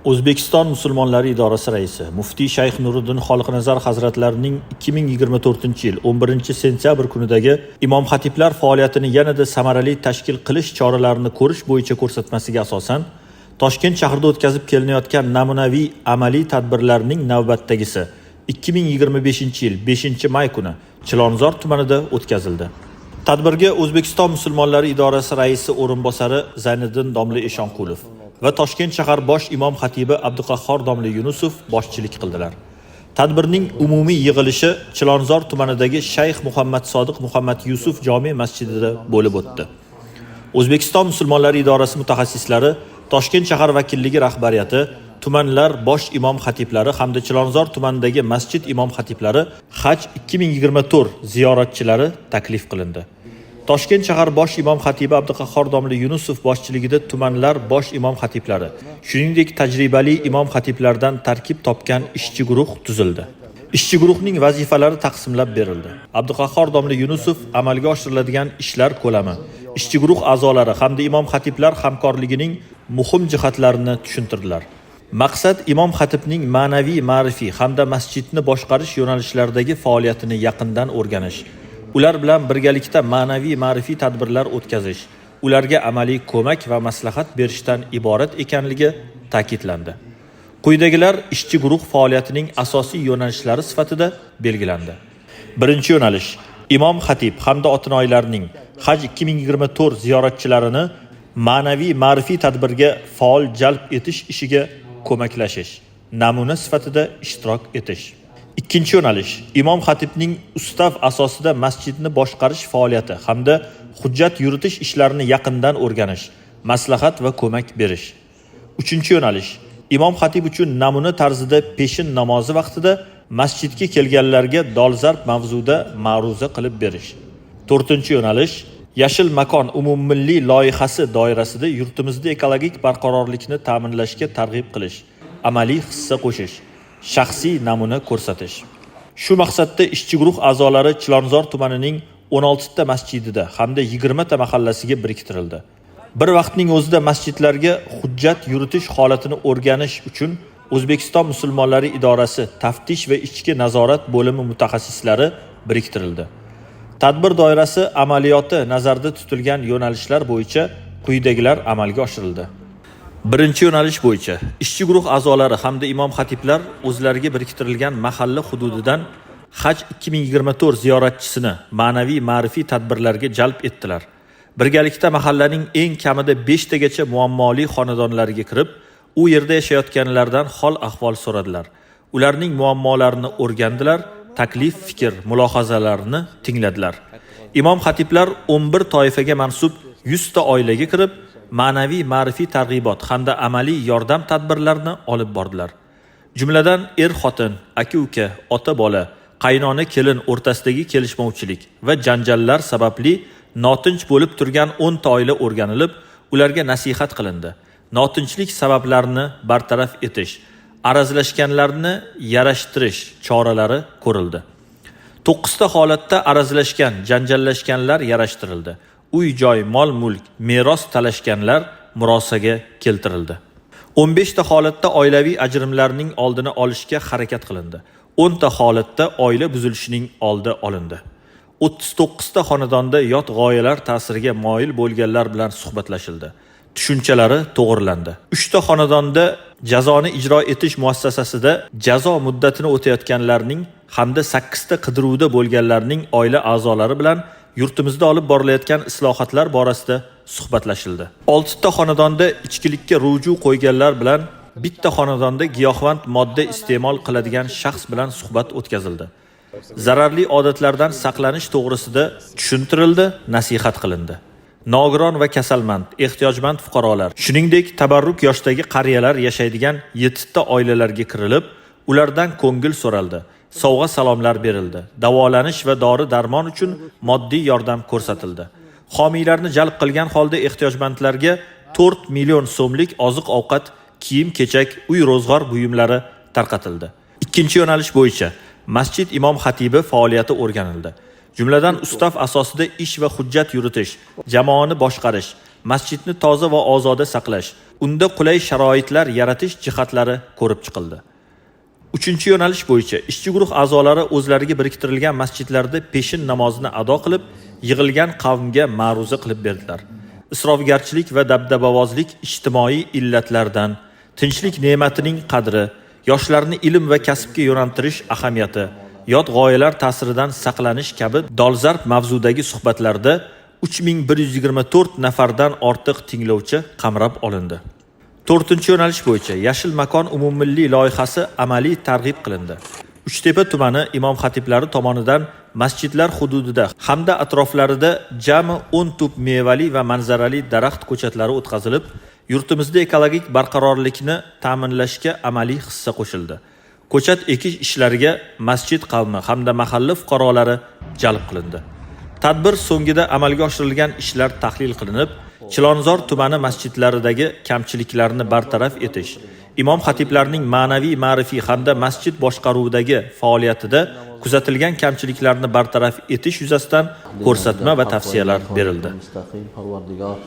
O'zbekiston musulmonlari idorasi raisi muftiy Shayx Nuriddin Xoliqnazar hazratlarining 2024-yil 11-sentyabr kunidagi imom xatiblar faoliyatini yanada samarali tashkil qilish choralarini ko'rish bo'yicha ko'rsatmasiga asosan Toshkent shahrida o'tkazib kelinayotgan namunaviy amaliy tadbirlarning navbatdagisi 2025-yil 5-may kuni Chilonzor tumanida o'tkazildi. Tadbirga O'zbekiston musulmonlari idorasi raisi o'rinbosari Zayniddin domla Eshonqulov va Toshkent shahar bosh imom xatibi Abduqahhor domla Yunusov boshchilik qildilar. Tadbirning umumiy yig'ilishi Chilonzor tumanidagi Shayx Muhammad Sodiq Muhammad Yusuf jome masjidida bo'lib o'tdi. O'zbekiston musulmonlari idorasi mutaxassislari, Toshkent shahar vakilligi rahbariyati, tumanlar bosh imom xatiblari hamda Chilonzor tumanidagi masjid imom xatiblari Haj 2024 ziyoratchilari taklif qilindi. Toshkent shahar bosh imom xatibi Abduqahhor domla Yunusov boshchiligida tumanlar bosh imom xatiblari, shuningdek tajribali imom xatiblardan tarkib topgan ishchi guruh tuzildi. Ishchi guruhning vazifalari taqsimlab berildi. Abduqahhor domla Yunusov amalga oshiriladigan ishlar ko'lami, ishchi guruh a'zolari hamda imom xatiblar hamkorligining muhim jihatlarini tushuntirdilar. Maqsad imom xatibning ma'naviy, ma'rifiy hamda masjidni boshqarish yo'nalishlaridagi faoliyatini yaqindan o'rganish, ular bilan birgalikda ma'naviy, ma'rifiy tadbirlar o'tkazish, ularga amaliy ko'mak va maslahat berishdan iborat ekanligi ta'kidlandi. Quyidagilar ishchi guruh faoliyatining asosiy yo'nalishlari sifatida belgilandi. Birinchi yo'nalish: imom xatib hamda otinoylarning Haj 2024 ziyoratchilarini ma'naviy, ma'rifiy tadbirga faol jalb etish ishiga ko'maklashish, namuna sifatida ishtirok etish. Ikkinchi yo'nalish: imom xatibning ustav asosida masjidni boshqarish faoliyati hamda hujjat yuritish ishlarini yaqindan o'rganish, maslahat va ko'mak berish. Uchinchi yo'nalish: imom xatib uchun namuna tarzida peshin namozi vaqtida masjidga kelganlarga dolzarb mavzuda ma'ruza qilib berish. To'rtinchi yo'nalish: Yashil makon umummilliy loyihasi doirasida yurtimizda ekologik barqarorlikni ta'minlashga targ'ib qilish, amaliy hissa qo'shish, shaxsiy namuna ko'rsatish. Shu maqsadda ishchi guruh a'zolari Chilonzor tumanining 16 ta masjidida hamda 20 ta mahallasiga biriktirildi. Bir vaqtning o'zida masjidlarga hujjat yuritish holatini o'rganish uchun O'zbekiston musulmonlari idorasi taftish va ichki nazorat bo'limi mutaxassislari biriktirildi. Tadbir doirasi amaliyoti nazarda tutilgan yo'nalishlar bo'yicha quyidagilar amalga oshirildi. Birinchi yo'nalish bo'yicha ishchi guruh a'zolari hamda imom xatiblar o'zlariga biriktirilgan mahalla hududidan Haj 2024 ziyoratchisini ma'naviy, ma'rifiy tadbirlarga jalb etdilar. Birgalikda mahallaning eng kamida 5 tagacha muammoli xonadonlariga kirib, u yerda yashayotganlardan hol ahvol so'radilar. Ularning muammolarini o'rgandilar, taklif, fikr, mulohazalarini tingladilar. Imom xatiblar 11 toifaga mansub 100 ta oilaga kirib, ma'naviy, ma'rifiy targ'ibot hamda amaliy yordam tadbirlarini olib bordilar. Jumladan er-xotin, aka-uka, ota-bola, qaynona kelin o'rtasidagi kelishmovchilik va janjallar sababli notinch bo'lib turgan 10 ta oila o'rganilib, ularga nasihat qilindi. Notinchlik sabablarini bartaraf etish, arazlashganlarni yarashtirish choralari ko'rildi. 9 ta holatda arazlashgan, janjallashganlar yarashtirildi. Uy-joy, mol-mulk, meros talashganlar murosaga keltirildi. 15 ta holatda oilaviy ajrimlarning oldini olishga harakat qilindi. 10 ta holatda oila buzilishining oldi olindi. 39 ta xonadonda yot g'oyalar ta'siriga moyil bo'lganlar bilan suhbatlashildi. Tushunchalari to'g'rilandi. 3 ta xonadonda jazoni ijro etish muassasasida jazo muddatini o'tayotganlarning hamda 8 ta qidiruvda bo'lganlarning oila a'zolari bilan yurtimizda olib borilayotgan islohotlar borasida suhbatlashildi. 6 ta xonadonda ichkilikka ruju qo'yganlar bilan, bitta xonadonda giyohvand modda iste'mol qiladigan shaxs bilan suhbat o'tkazildi. Zararli odatlardan saqlanish to'g'risida tushuntirildi, nasihat qilindi. Nogiron va kasalmand, ehtiyojmand fuqarolar, shuningdek tabarruk yoshdagi qariyalar yashaydigan 7 ta oilalarga kirilib, ulardan ko'ngil so'raldi, sovg'a salomlar berildi, davolanish va dori-darmon uchun moddiy yordam ko'rsatildi. Homiylarni jalb qilgan holda ehtiyojmandlarga 4 million so'mlik oziq-ovqat, kiyim-kechak, uy ro'zg'or buyumlari tarqatildi. Ikkinchi yo'nalish bo'yicha masjid imom xatibi faoliyati o'rganildi. Jumladan ustav asosida ish va hujjat yuritish, jamoani boshqarish, masjidni toza va ozoda saqlash, unda qulay sharoitlar yaratish jihatlari ko'rib chiqildi. 3-yo'nalish bo'yicha ishchi guruh a'zolari o'zlariga biriktirilgan masjidlarda peshin namozini ado qilib, yig'ilgan qavmga ma'ruza qilib berdilar. Isrofgarchilik va dabdabavozlik ijtimoiy illatlardan, tinchlik ne'matining qadri, yoshlarni ilm va kasbga yo'naltirish ahamiyati, yot g'oyalar ta'siridan saqlanish kabi dolzarb mavzudagi suhbatlarda 3124 nafardan ortiq tinglovchi qamrab olindi. 4-yo'nalish bo'yicha Yashil makon umummilliy loyihasi amaliy targ'ib qilindi. Uchtepa tumani imom xatiblari tomonidan masjidlar hududida hamda atroflarida jami 10 tup mevali va manzarali daraxt ko'chatlari o'tkazilib, yurtimizda ekologik barqarorlikni ta'minlashga amaliy hissa qo'shildi. Ko'chat ekish ishlariga masjid qavmi hamda mahalla fuqarolari jalb qilindi. Tadbir so'ngida amalga oshirilgan ishlar tahlil qilinib, Chilonzor tumani masjidlaridagi kamchiliklarni bartaraf etish, imom xatiblarning ma'naviy ma'rifiy hamda masjid boshqaruvidagi faoliyatida kuzatilgan kamchiliklarni bartaraf etish yuzasidan ko'rsatma va tavsiyalar berildi.